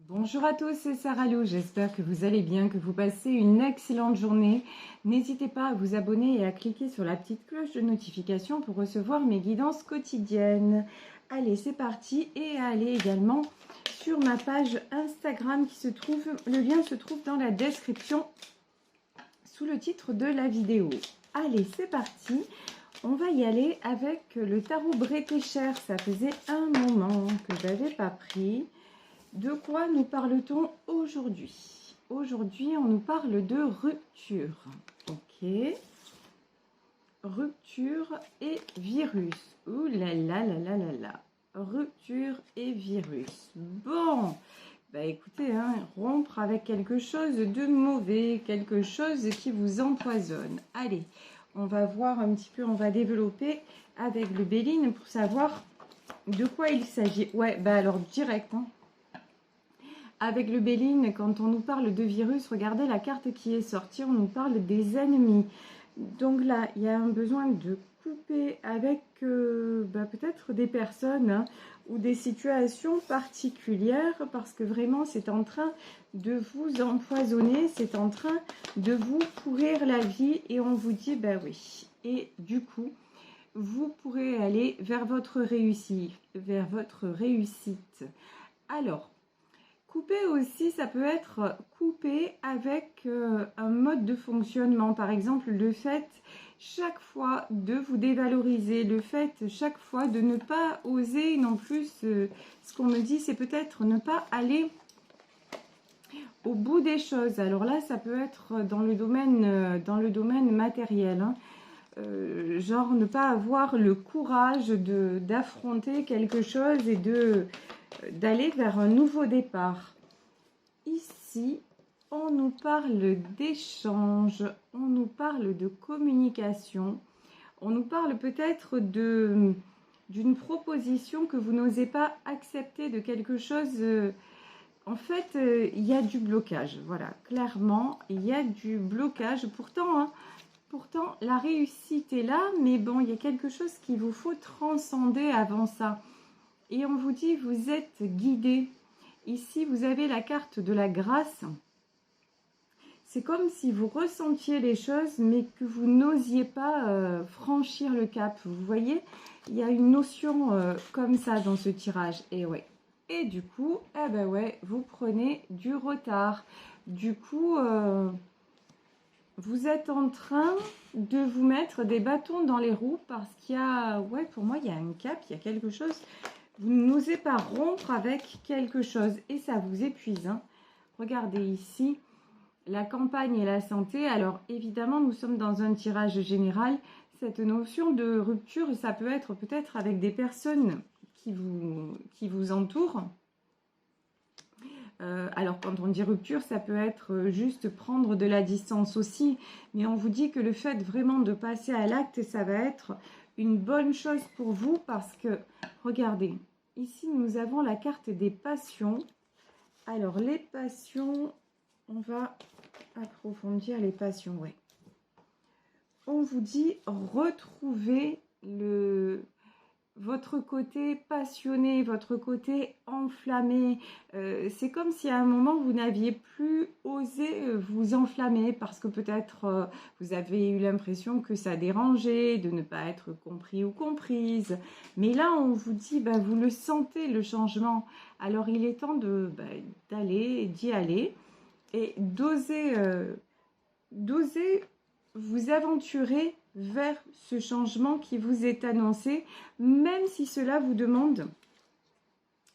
Bonjour à tous, c'est Sarah Lou, j'espère que vous allez bien, que vous passez une excellente journée. N'hésitez pas à vous abonner et à cliquer sur la petite cloche de notification pour recevoir mes guidances quotidiennes. Allez, c'est parti et allez également sur ma page Instagram le lien se trouve dans la description sous le titre de la vidéo. Allez, c'est parti. On va y aller avec le tarot Bretécher. Ça faisait un moment que je n'avais pas pris. De quoi nous parle-t-on aujourd'hui? Aujourd'hui, on nous parle de rupture. Ok. Rupture et virus. Ouh là là là là là là. Rupture et virus. Bon, bah écoutez, rompre avec quelque chose de mauvais, quelque chose qui vous empoisonne. Allez, on va voir un petit peu, on va développer avec le Béline pour savoir de quoi il s'agit. Ouais, bah alors direct, Avec le Béline, quand on nous parle de virus, regardez la carte qui est sortie, on nous parle des ennemis. Donc là, il y a un besoin de couper avec peut-être des personnes ou des situations particulières parce que vraiment, c'est en train de vous empoisonner, c'est en train de vous pourrir la vie et on vous dit, bah oui. Et du coup, vous pourrez aller vers votre réussite. Alors, couper aussi, ça peut être coupé avec un mode de fonctionnement. Par exemple, le fait chaque fois de vous dévaloriser, le fait chaque fois de ne pas oser non plus, ce qu'on me dit, c'est peut-être ne pas aller au bout des choses. Alors là, ça peut être dans le domaine matériel. Genre ne pas avoir le courage d'affronter quelque chose et d'aller vers un nouveau départ. Ici, on nous parle d'échange, on nous parle de communication, on nous parle peut-être d'une proposition que vous n'osez pas accepter, de quelque chose. En fait, il y a du blocage. Voilà, clairement, il y a du blocage. Pourtant, la réussite est là, mais bon, il y a quelque chose qu'il vous faut transcender avant ça. Et on vous dit, vous êtes guidé. Ici, vous avez la carte de la grâce. C'est comme si vous ressentiez les choses, mais que vous n'osiez pas franchir le cap. Vous voyez, il y a une notion comme ça dans ce tirage. Et ouais. Et du coup, eh ben ouais, vous prenez du retard. Du coup, vous êtes en train de vous mettre des bâtons dans les roues parce qu'il y a, ouais, pour moi, il y a un cap, il y a quelque chose. Vous n'osez pas rompre avec quelque chose et ça vous épuise. Regardez ici, la campagne et la santé. Alors évidemment, nous sommes dans un tirage général. Cette notion de rupture, ça peut être peut-être avec des personnes qui vous entourent. Alors quand on dit rupture, ça peut être juste prendre de la distance aussi. Mais on vous dit que le fait vraiment de passer à l'acte, ça va être une bonne chose pour vous parce que, regardez, ici nous avons la carte des passions. Alors les passions, on va approfondir les passions, ouais. On vous dit retrouver votre côté passionné, votre côté enflammé. C'est comme si à un moment vous n'aviez plus osé vous enflammer parce que peut-être vous avez eu l'impression que ça dérangeait de ne pas être compris ou comprise. Mais là, on vous dit, vous le sentez le changement. Alors il est temps d'y aller et d'oser vous aventurer vers ce changement qui vous est annoncé, même si cela vous demande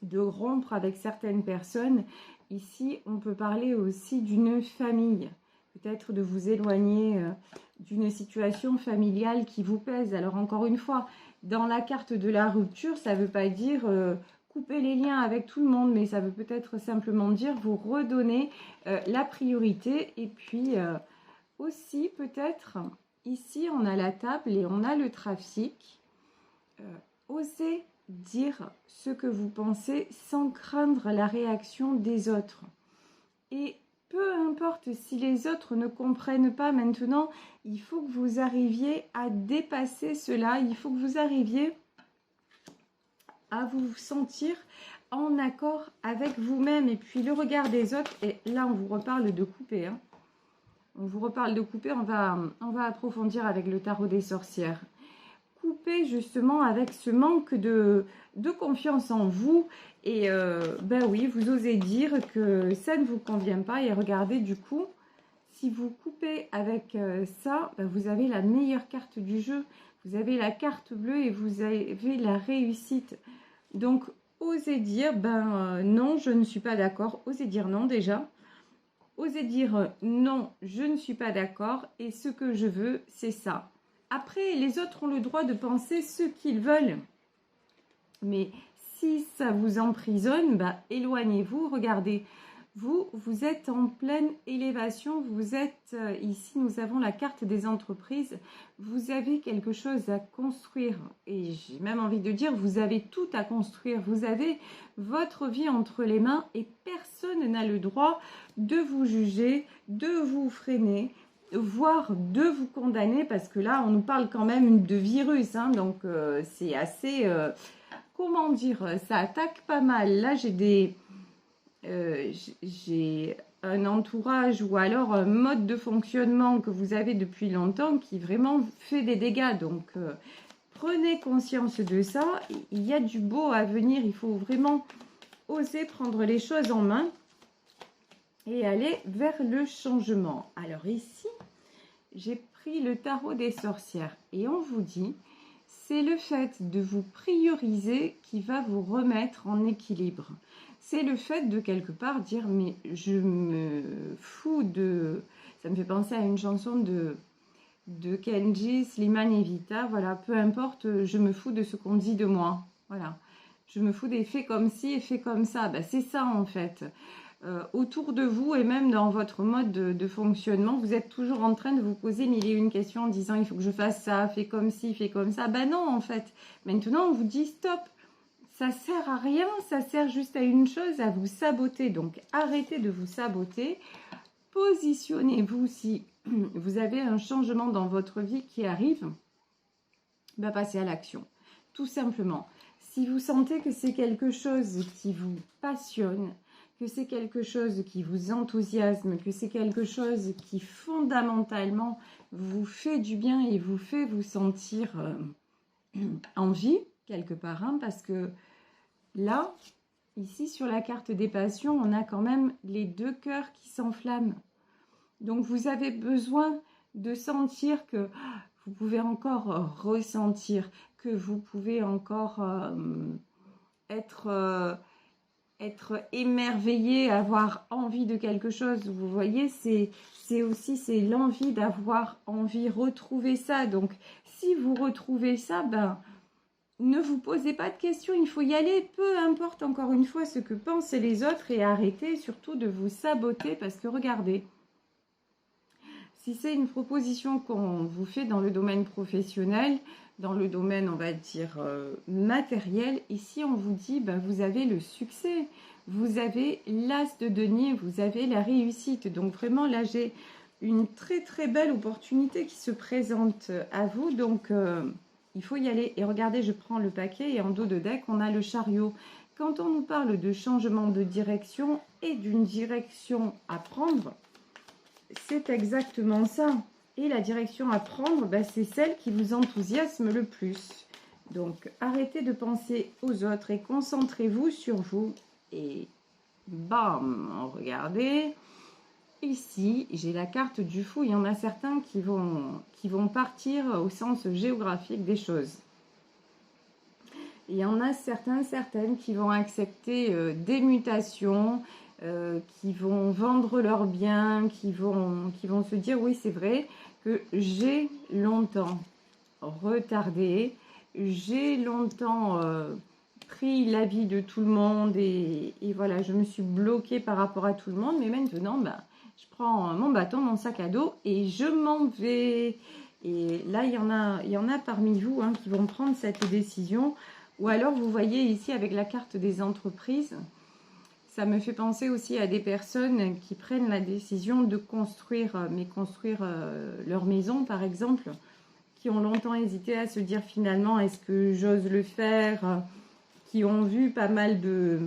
de rompre avec certaines personnes. Ici, on peut parler aussi d'une famille, peut-être de vous éloigner d'une situation familiale qui vous pèse. Alors encore une fois, dans la carte de la rupture, ça ne veut pas dire couper les liens avec tout le monde, mais ça veut peut-être simplement dire vous redonner la priorité et puis aussi peut-être... Ici, on a la table et on a le trafic. Osez dire ce que vous pensez sans craindre la réaction des autres. Et peu importe si les autres ne comprennent pas maintenant, il faut que vous arriviez à dépasser cela. Il faut que vous arriviez à vous sentir en accord avec vous-même et puis le regard des autres. Et là, on vous reparle de couper. Hein. On vous reparle de couper, on va approfondir avec le tarot des sorcières. Couper justement avec ce manque de confiance en vous. Et ben oui, vous osez dire que ça ne vous convient pas. Et regardez du coup, si vous coupez avec ça, ben vous avez la meilleure carte du jeu. Vous avez la carte bleue et vous avez la réussite. Donc, osez dire, non, je ne suis pas d'accord. Osez dire non déjà. Osez dire non, je ne suis pas d'accord et ce que je veux, c'est ça. Après, les autres ont le droit de penser ce qu'ils veulent. Mais si ça vous emprisonne, éloignez-vous. Regardez, vous êtes en pleine élévation. Vous êtes ici, nous avons la carte des entreprises. Vous avez quelque chose à construire. Et j'ai même envie de dire, vous avez tout à construire. Vous avez votre vie entre les mains et personne n'a le droit de vous juger, de vous freiner, voire de vous condamner. Parce que là, on nous parle quand même de virus. Hein, donc, c'est assez... comment dire, ça attaque pas mal. Là, j'ai un entourage ou alors un mode de fonctionnement que vous avez depuis longtemps qui vraiment fait des dégâts. Donc, prenez conscience de ça. Il y a du beau à venir. Il faut vraiment oser prendre les choses en main et aller vers le changement. Alors ici, j'ai pris le tarot des sorcières et on vous dit... c'est le fait de vous prioriser qui va vous remettre en équilibre. C'est le fait de quelque part dire, mais je me fous de... Ça me fait penser à une chanson de Kenji, Slimane et Vita. Voilà, peu importe, je me fous de ce qu'on dit de moi. Voilà, je me fous des faits comme ci et faits comme ça. C'est ça en fait. Autour de vous et même dans votre mode de fonctionnement, vous êtes toujours en train de vous poser mille et une questions en disant il faut que je fasse ça, fais comme ci, fais comme ça. Non en fait, maintenant on vous dit stop, ça sert à rien, ça sert juste à une chose, à vous saboter. Donc arrêtez de vous saboter, positionnez-vous si vous avez un changement dans votre vie qui arrive, passez à l'action, tout simplement. Si vous sentez que c'est quelque chose qui vous passionne, que c'est quelque chose qui vous enthousiasme, que c'est quelque chose qui fondamentalement vous fait du bien et vous fait vous sentir en vie, quelque part, hein, parce que là, ici sur la carte des passions, on a quand même les deux cœurs qui s'enflamment. Donc vous avez besoin de sentir que vous pouvez encore ressentir, que vous pouvez encore être émerveillé, avoir envie de quelque chose. Vous voyez, c'est l'envie d'avoir envie, retrouver ça. Donc, si vous retrouvez ça, ne vous posez pas de questions, il faut y aller, peu importe encore une fois ce que pensent les autres et arrêtez surtout de vous saboter parce que regardez, si c'est une proposition qu'on vous fait dans le domaine professionnel, dans le domaine, on va dire, matériel, ici on vous dit, vous avez le succès, vous avez l'as de denier, vous avez la réussite. Donc vraiment là, j'ai une très très belle opportunité qui se présente à vous. Donc il faut y aller. Et regardez, je prends le paquet et en dos de deck, on a le chariot. Quand on nous parle de changement de direction et d'une direction à prendre, c'est exactement ça. Et la direction à prendre, c'est celle qui vous enthousiasme le plus. Donc, arrêtez de penser aux autres et concentrez-vous sur vous. Et bam, regardez. Ici, j'ai la carte du fou. Il y en a certains qui vont partir au sens géographique des choses. Il y en a certaines qui vont accepter des mutations, qui vont vendre leurs biens, qui vont se dire oui c'est vrai que j'ai longtemps retardé, j'ai longtemps pris l'avis de tout le monde et voilà, je me suis bloquée par rapport à tout le monde, mais maintenant je prends mon bâton, mon sac à dos et je m'en vais. Et là il y en a parmi vous qui vont prendre cette décision, ou alors vous voyez ici avec la carte des entreprises. Ça me fait penser aussi à des personnes qui prennent la décision de construire leur maison, par exemple, qui ont longtemps hésité à se dire finalement, est-ce que j'ose le faire, qui ont vu pas mal de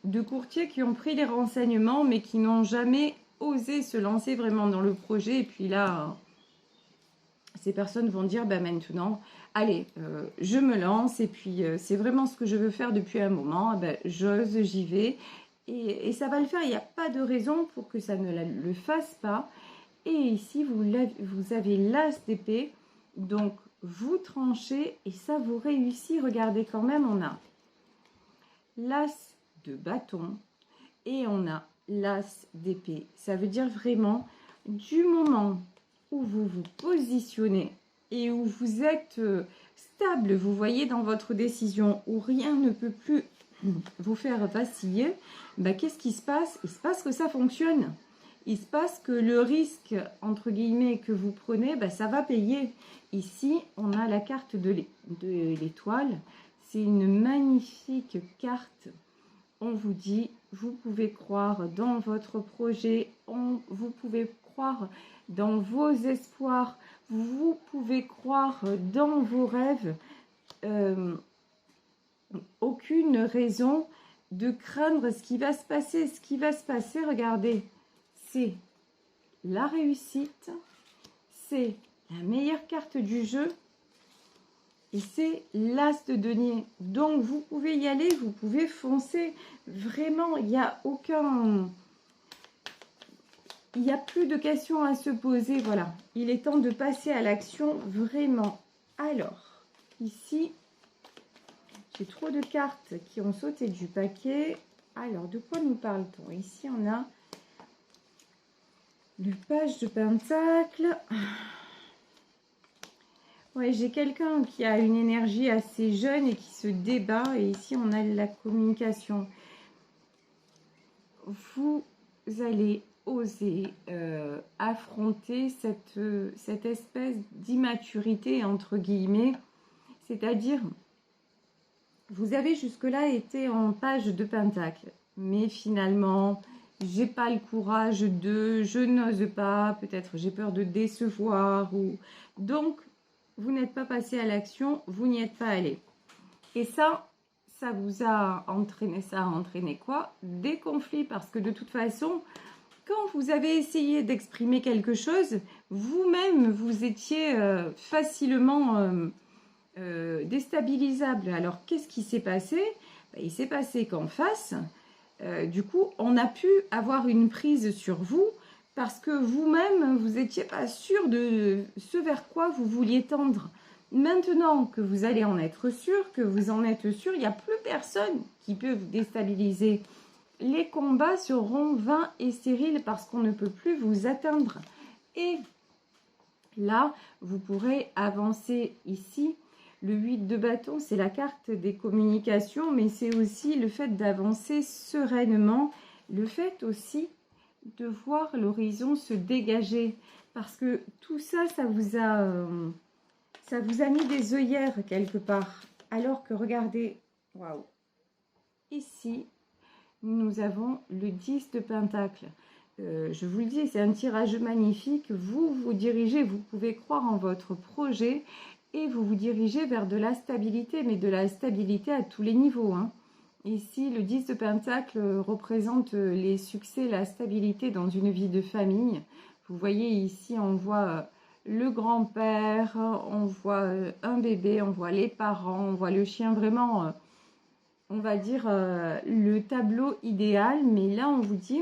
de courtiers qui ont pris les renseignements, mais qui n'ont jamais osé se lancer vraiment dans le projet. Et puis là, ces personnes vont dire, bah maintenant, allez, je me lance. Et puis, c'est vraiment ce que je veux faire depuis un moment. Ben, j'ose, j'y vais. Et ça va le faire. Il n'y a pas de raison pour que ça ne le fasse pas. Et ici, vous avez l'as d'épée. Donc, vous tranchez et ça vous réussit. Regardez quand même, on a l'as de bâton et on a l'as d'épée. Ça veut dire vraiment, du moment où vous vous positionnez et où vous êtes stable, vous voyez, dans votre décision, où rien ne peut plus vous faire vaciller, bah, qu'est-ce qui se passe? Il se passe que ça fonctionne. Il se passe que le risque, entre guillemets, que vous prenez, bah, ça va payer. Ici, on a la carte de l'étoile. C'est une magnifique carte. On vous dit, vous pouvez croire dans votre projet, vous pouvez croire dans vos espoirs, vous pouvez croire dans vos rêves. Aucune raison de craindre ce qui va se passer. Ce qui va se passer, regardez, c'est la réussite, c'est la meilleure carte du jeu et c'est l'as de denier. Donc, vous pouvez y aller, vous pouvez foncer. Vraiment, il n'y a aucun... Il n'y a plus de questions à se poser. Voilà, il est temps de passer à l'action, vraiment. Alors, ici, j'ai trop de cartes qui ont sauté du paquet. Alors, de quoi nous parle-t-on? Ici, on a le page de pentacle. Ouais, j'ai quelqu'un qui a une énergie assez jeune et qui se débat. Et ici, on a la communication. Vous allez oser affronter cette espèce d'immaturité, entre guillemets. C'est-à-dire, vous avez jusque-là été en page de pentacle. Mais finalement, j'ai pas le courage de, je n'ose pas, peut-être j'ai peur de décevoir. Donc, vous n'êtes pas passé à l'action, vous n'y êtes pas allé. Et ça vous a entraîné quoi? Des conflits, parce que de toute façon, quand vous avez essayé d'exprimer quelque chose, vous-même, vous étiez facilement déstabilisable. Alors, qu'est-ce qui s'est passé? Il s'est passé qu'en face, du coup, on a pu avoir une prise sur vous parce que vous-même, vous n'étiez pas sûr de ce vers quoi vous vouliez tendre. Maintenant que vous allez en être sûr, que vous en êtes sûr, il n'y a plus personne qui peut vous déstabiliser. Les combats seront vains et stériles parce qu'on ne peut plus vous atteindre. Et là, vous pourrez avancer ici. Le 8 de bâton, c'est la carte des communications, mais c'est aussi le fait d'avancer sereinement, le fait aussi de voir l'horizon se dégager. Parce que tout ça, ça vous a mis des œillères quelque part. Alors que, regardez, waouh, ici, nous avons le 10 de pentacle. Je vous le dis, c'est un tirage magnifique. Vous vous dirigez, vous pouvez croire en votre projet et vous vous dirigez vers de la stabilité, mais de la stabilité à tous les niveaux, hein. Ici, le 10 de pentacle représente les succès, la stabilité dans une vie de famille. Vous voyez ici, on voit le grand-père, on voit un bébé, on voit les parents, on voit le chien, vraiment, on va dire, le tableau idéal. Mais là, on vous dit,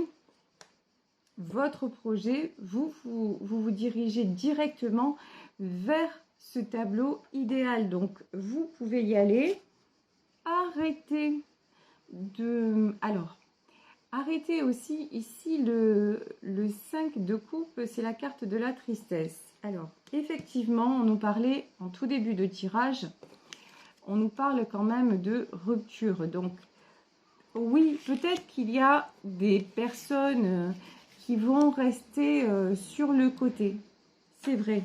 votre projet, vous dirigez directement vers ce tableau idéal. Donc, vous pouvez y aller. Arrêtez de... Alors, arrêtez aussi ici le 5 de coupe, c'est la carte de la tristesse. Alors, effectivement, on nous parlait en tout début de tirage, on nous parle quand même de rupture. Donc, oui, peut-être qu'il y a des personnes qui vont rester sur le côté. C'est vrai.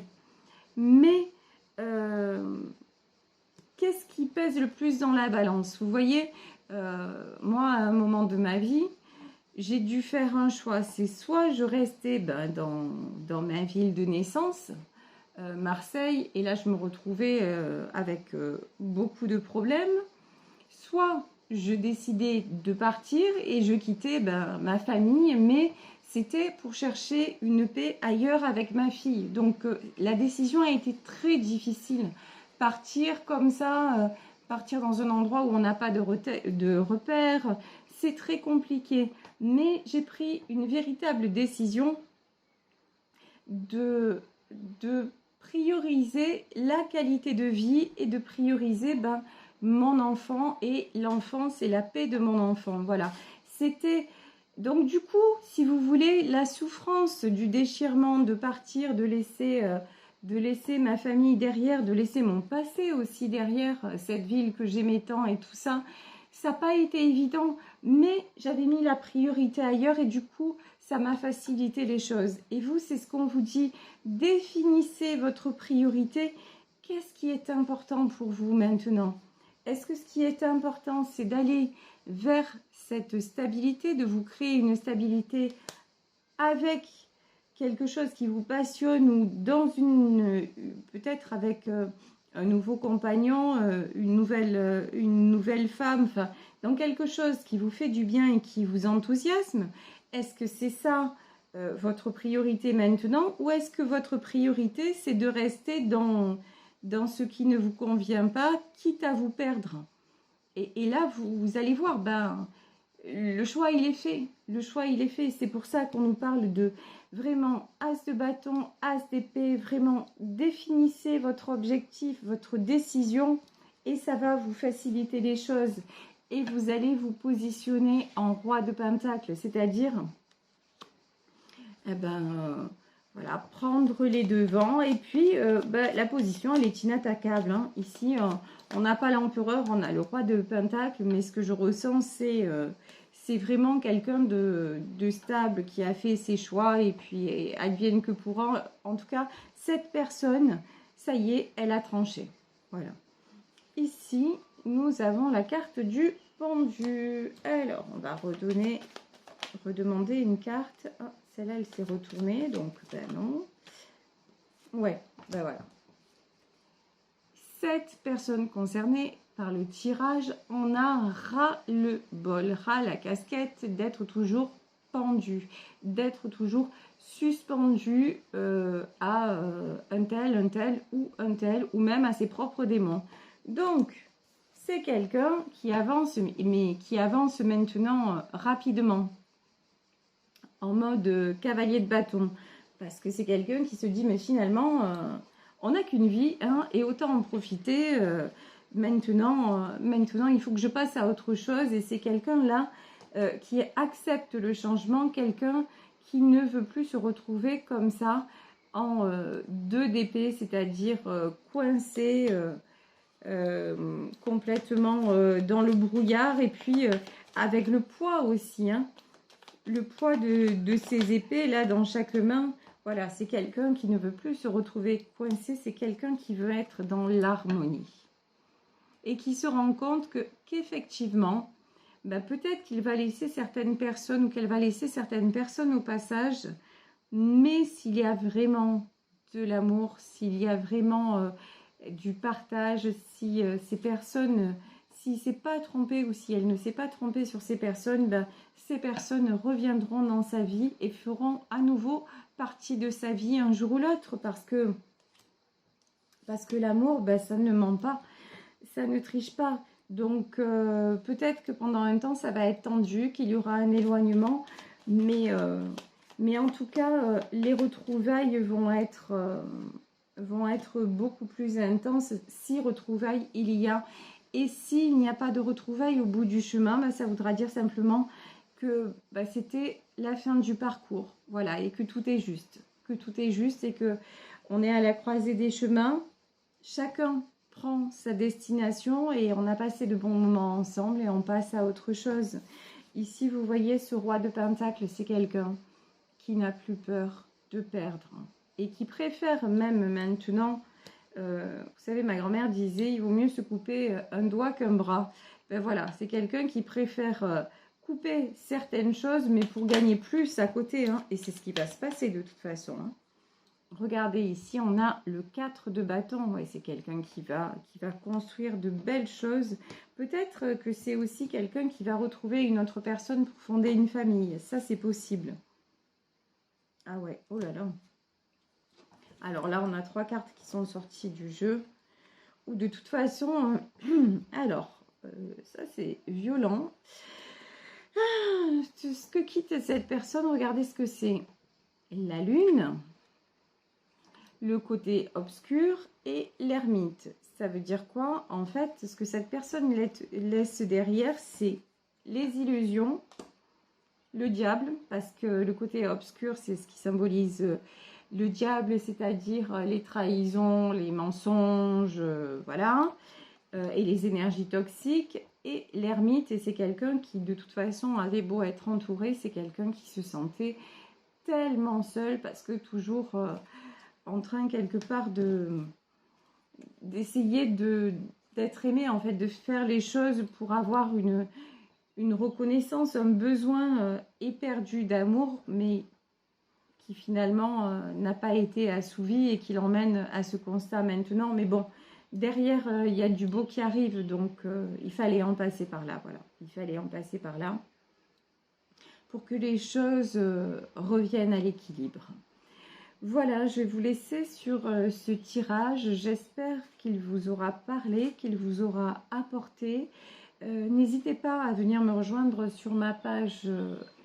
Mais, qu'est-ce qui pèse le plus dans la balance? Vous voyez, moi, à un moment de ma vie, j'ai dû faire un choix. C'est soit je restais dans ma ville de naissance, Marseille, et là je me retrouvais avec beaucoup de problèmes, soit je décidais de partir et je quittais ma famille, mais c'était pour chercher une paix ailleurs avec ma fille. Donc la décision a été très difficile. Partir comme ça, partir dans un endroit où on n'a pas de repères, c'est très compliqué. Mais j'ai pris une véritable décision de prioriser la qualité de vie et de prioriser mon enfant et l'enfance et la paix de mon enfant. Voilà. C'était donc du coup, si vous voulez, la souffrance du déchirement, de partir, de laisser ma famille derrière, de laisser mon passé aussi derrière, cette ville que j'aimais tant et tout ça, ça n'a pas été évident, mais j'avais mis la priorité ailleurs et du coup, ça m'a facilité les choses. Et vous, c'est ce qu'on vous dit, définissez votre priorité. Qu'est-ce qui est important pour vous maintenant? Est-ce que ce qui est important, c'est d'aller vers cette stabilité, de vous créer une stabilité avec quelque chose qui vous passionne ou dans peut-être avec un nouveau compagnon, une nouvelle femme, enfin, dans quelque chose qui vous fait du bien et qui vous enthousiasme? Est-ce que c'est ça votre priorité maintenant, ou est-ce que votre priorité, c'est de rester dans ce qui ne vous convient pas, quitte à vous perdre? Et là, vous allez voir, le choix, il est fait. Le choix, il est fait. C'est pour ça qu'on nous parle de vraiment as de bâton, as d'épée. Vraiment, définissez votre objectif, votre décision, et ça va vous faciliter les choses. Et vous allez vous positionner en roi de pentacle, c'est-à-dire, voilà, prendre les devants. Et puis, la position, elle est inattaquable. Hein. Ici, on n'a pas l'empereur, on a le roi de pentacle, mais ce que je ressens, c'est vraiment quelqu'un de stable qui a fait ses choix et puis advienne que pourra. En tout cas, cette personne, ça y est, elle a tranché. Voilà. Ici, nous avons la carte du pendu. Alors, on va redemander une carte. Oh, celle-là, elle s'est retournée, donc non. Ouais, voilà. 7 personnes concernées par le tirage, on a ras-le-bol, ras la casquette d'être toujours pendu, d'être toujours suspendu à un tel, ou même à ses propres démons. Donc, c'est quelqu'un qui avance, mais qui avance maintenant rapidement, en mode cavalier de bâton, parce que c'est quelqu'un qui se dit, mais finalement, on n'a qu'une vie, hein, et autant en profiter. Maintenant, il faut que je passe à autre chose, et c'est quelqu'un là qui accepte le changement, quelqu'un qui ne veut plus se retrouver comme ça en 2 d'épée, c'est-à-dire coincé complètement dans le brouillard, et puis avec le poids aussi, hein, le poids de ces épées là dans chaque main. Voilà, c'est quelqu'un qui ne veut plus se retrouver coincé, c'est quelqu'un qui veut être dans l'harmonie. Et qui se rend compte qu'effectivement, peut-être qu'il va laisser certaines personnes ou qu'elle va laisser certaines personnes au passage, mais s'il y a vraiment de l'amour, s'il y a vraiment du partage, si ces personnes, si s'est pas trompé ou si elle ne s'est pas trompée sur ces personnes reviendront dans sa vie et feront à nouveau partie de sa vie un jour ou l'autre, parce que l'amour, ça ne ment pas. Ça ne triche pas. Donc, peut-être que pendant un temps, ça va être tendu, qu'il y aura un éloignement. Mais en tout cas, les retrouvailles vont être beaucoup plus intenses si retrouvailles il y a. Et s'il n'y a pas de retrouvailles au bout du chemin, ça voudra dire simplement que c'était la fin du parcours. Voilà, et que tout est juste. Que tout est juste et que on est à la croisée des chemins. Chacun prend sa destination et on a passé de bons moments ensemble et on passe à autre chose. Ici, vous voyez ce roi de pentacle, c'est quelqu'un qui n'a plus peur de perdre et qui préfère même maintenant, vous savez, ma grand-mère disait, il vaut mieux se couper un doigt qu'un bras. Voilà, c'est quelqu'un qui préfère couper certaines choses, mais pour gagner plus à côté, hein, et c'est ce qui va se passer de toute façon, hein. regardez ici, on a le 4 de bâton. Ouais, c'est quelqu'un qui va construire de belles choses. Peut-être que c'est aussi quelqu'un qui va retrouver une autre personne pour fonder une famille. Ça, c'est possible. Ah ouais, oh là là. Alors là, on a 3 cartes qui sont sorties du jeu. Ou de toute façon, alors, ça c'est violent. Ce que quitte cette personne, regardez ce que c'est. La lune, le côté obscur et l'ermite. Ça veut dire quoi? En fait, ce que cette personne laisse derrière, c'est les illusions, le diable, parce que le côté obscur, c'est ce qui symbolise le diable, c'est-à-dire les trahisons, les mensonges, voilà, et les énergies toxiques. Et l'ermite, et c'est quelqu'un qui, de toute façon, avait beau être entouré, c'est quelqu'un qui se sentait tellement seul, parce que toujours en train, quelque part, d'essayer d'être aimé, en fait, de faire les choses pour avoir une reconnaissance, un besoin éperdu d'amour, mais qui finalement n'a pas été assouvi et qui l'emmène à ce constat maintenant. Mais bon, derrière, il y a du beau qui arrive, donc il fallait en passer par là, voilà. Il fallait en passer par là pour que les choses reviennent à l'équilibre. Voilà, je vais vous laisser sur ce tirage. J'espère qu'il vous aura parlé, qu'il vous aura apporté. N'hésitez pas à venir me rejoindre sur ma page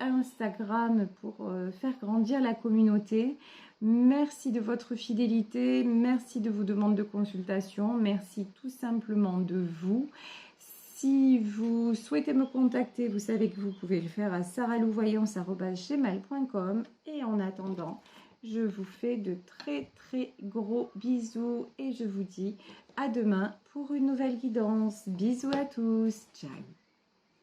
Instagram pour faire grandir la communauté. Merci de votre fidélité, merci de vos demandes de consultation, merci tout simplement de vous. Si vous souhaitez me contacter, vous savez que vous pouvez le faire à sarahlouvoyance@gmail.com. Et en attendant, je vous fais de très gros bisous et je vous dis à demain pour une nouvelle guidance. Bisous à tous, ciao.